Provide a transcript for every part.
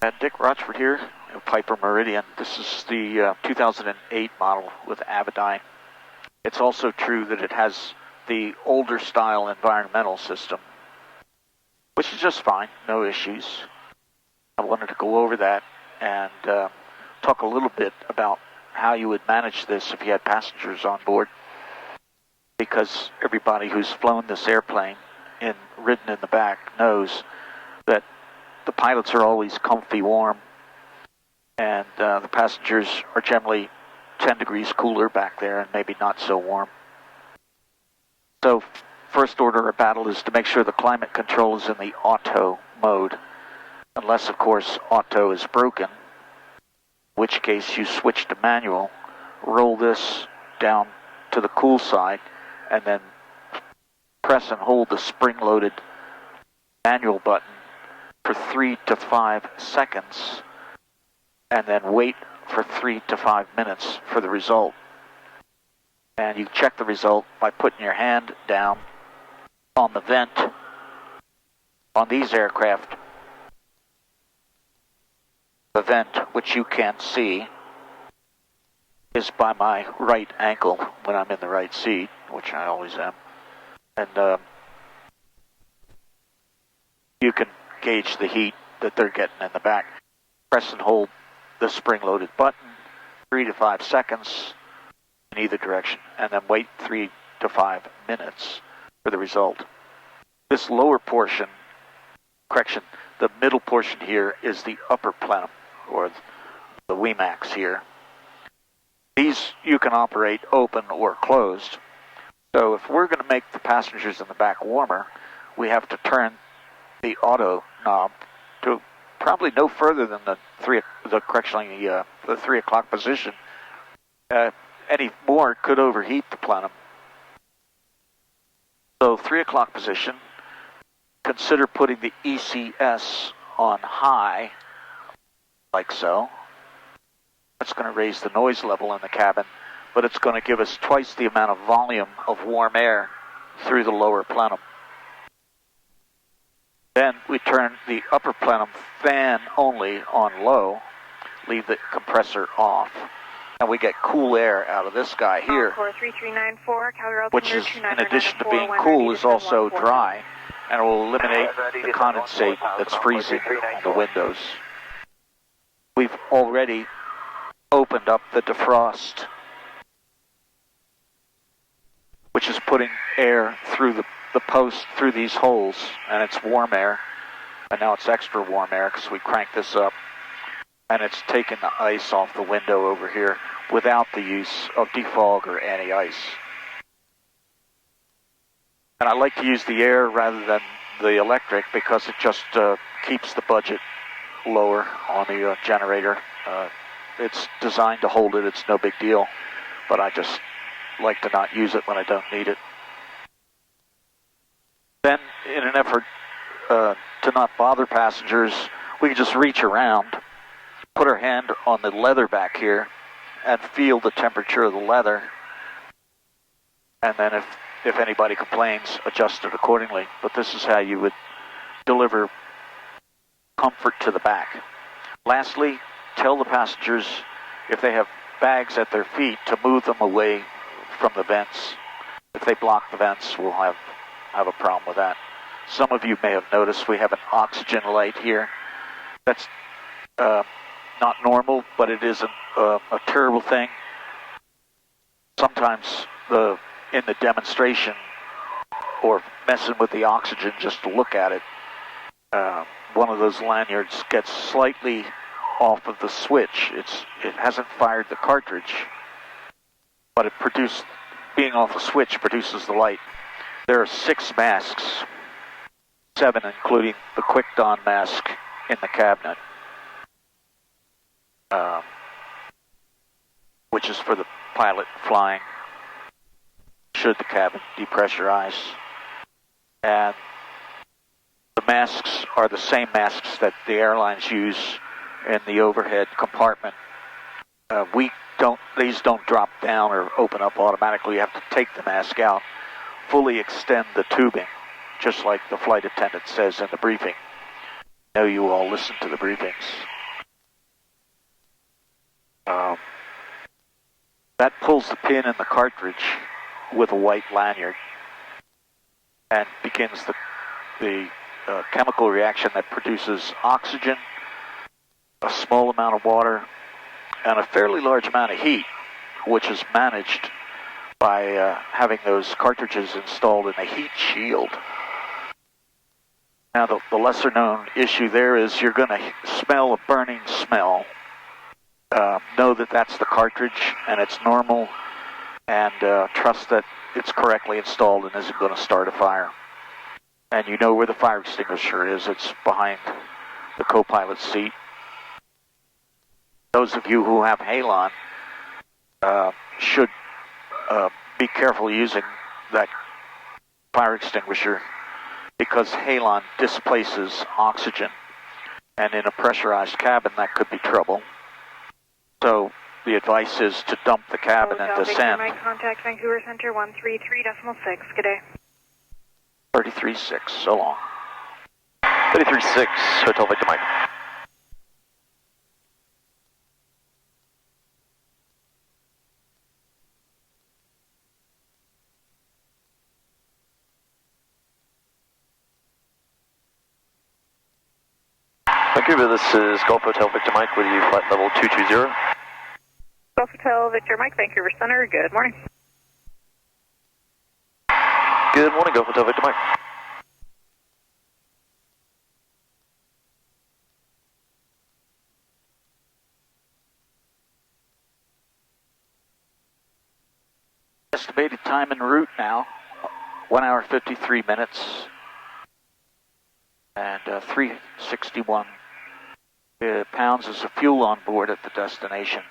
Dick Rochfort here, Piper Meridian. This is the 2008 model with Avidyne. It's also true that it has the older style environmental system, which is just fine, no issues. I wanted to go over that and talk a little bit about how you would manage this if you had passengers on board, because everybody who's flown this airplane and ridden in the back knows that the pilots are always comfy warm, and the passengers are generally 10 degrees cooler back there and maybe not so warm. So first order of battle is to make sure the climate control is in the auto mode, unless of course auto is broken, in which case you switch to manual, roll this down to the cool side, and then press and hold the spring-loaded manual button for 3 to 5 seconds, and then wait for 3 to 5 minutes for the result. And you check the result by putting your hand down on the vent on these aircraft. The vent, which you can't see, is by my right ankle when I'm in the right seat, which I always am. And you can gauge the heat that they're getting in the back. Press and hold the spring-loaded button 3 to 5 seconds in either direction, and then wait 3 to 5 minutes for the result. This lower portion, the middle portion here is the upper plenum, or the WEMAX here. These you can operate open or closed. So if we're going to make the passengers in the back warmer, we have to turn the auto knob to probably no further than the 3 o'clock position. Any more could overheat the plenum. So 3 o'clock position, consider putting the ECS on high, like so. That's going to raise the noise level in the cabin, but it's going to give us twice the amount of volume of warm air through the lower plenum. Then we turn the upper plenum fan only on low, leave the compressor off, and we get cool air out of this guy here, which is, in addition to being cool, is also dry, and will eliminate the condensate that's freezing on the windows. We've already opened up the defrost, which is putting air through the post through these holes, and it's warm air, and now it's extra warm air because we cranked this up, and it's taken the ice off the window over here without the use of defog or anti-ice. And I like to use the air rather than the electric because it just keeps the budget lower on the generator. It's designed to hold it, it's no big deal, but I just like to not use it when I don't need it. Then, in an effort to not bother passengers, we can just reach around, put our hand on the leather back here, and feel the temperature of the leather. And then if anybody complains, adjust it accordingly. But this is how you would deliver comfort to the back. Lastly, tell the passengers if they have bags at their feet to move them away from the vents. If they block the vents, we'll have a problem with that. Some of you may have noticed we have an oxygen light here. That's not normal, but it isn't a terrible thing. Sometimes in the demonstration or messing with the oxygen just to look at it, one of those lanyards gets slightly off of the switch. It hasn't fired the cartridge, but being off the switch produces the light. There are 6 masks, 7 including the quick don mask in the cabinet, which is for the pilot flying should the cabin depressurize. And the masks are the same masks that the airlines use in the overhead compartment. These don't drop down or open up automatically. You have to take the mask out, fully extend the tubing, just like the flight attendant says in the briefing. know you all listen to the briefings. That pulls the pin in the cartridge with a white lanyard and begins the chemical reaction that produces oxygen, a small amount of water, and a fairly large amount of heat, which is managed by having those cartridges installed in a heat shield. Now, the lesser known issue there is you're going to smell a burning smell. Know that that's the cartridge and it's normal, and trust that it's correctly installed and isn't going to start a fire. And you know where the fire extinguisher is. It's behind the co-pilot's seat. Those of you who have halon should be careful using that fire extinguisher, because halon displaces oxygen, and in a pressurized cabin that could be trouble. So the advice is to dump the cabin and descend. Mike, contact Vancouver Center 133.6. Good day. 33.6, so long. 33.6, Hotel Victor Mike. Vancouver, this is Golf Hotel Victor Mike with you, flight level 220. Golf Hotel Victor Mike, Vancouver Center. Good morning. Good morning, Golf Hotel Victor Mike. Estimated time en route now, 1 hour 53 minutes, and 361 pounds is the fuel on board at the destination.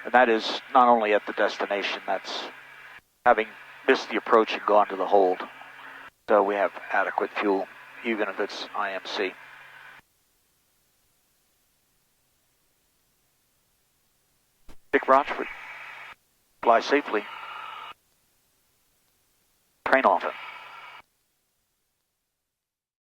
And that is not only at the destination, that's having missed the approach and gone to the hold. So we have adequate fuel, even if it's IMC. Dick Rochfort, fly safely. Train often.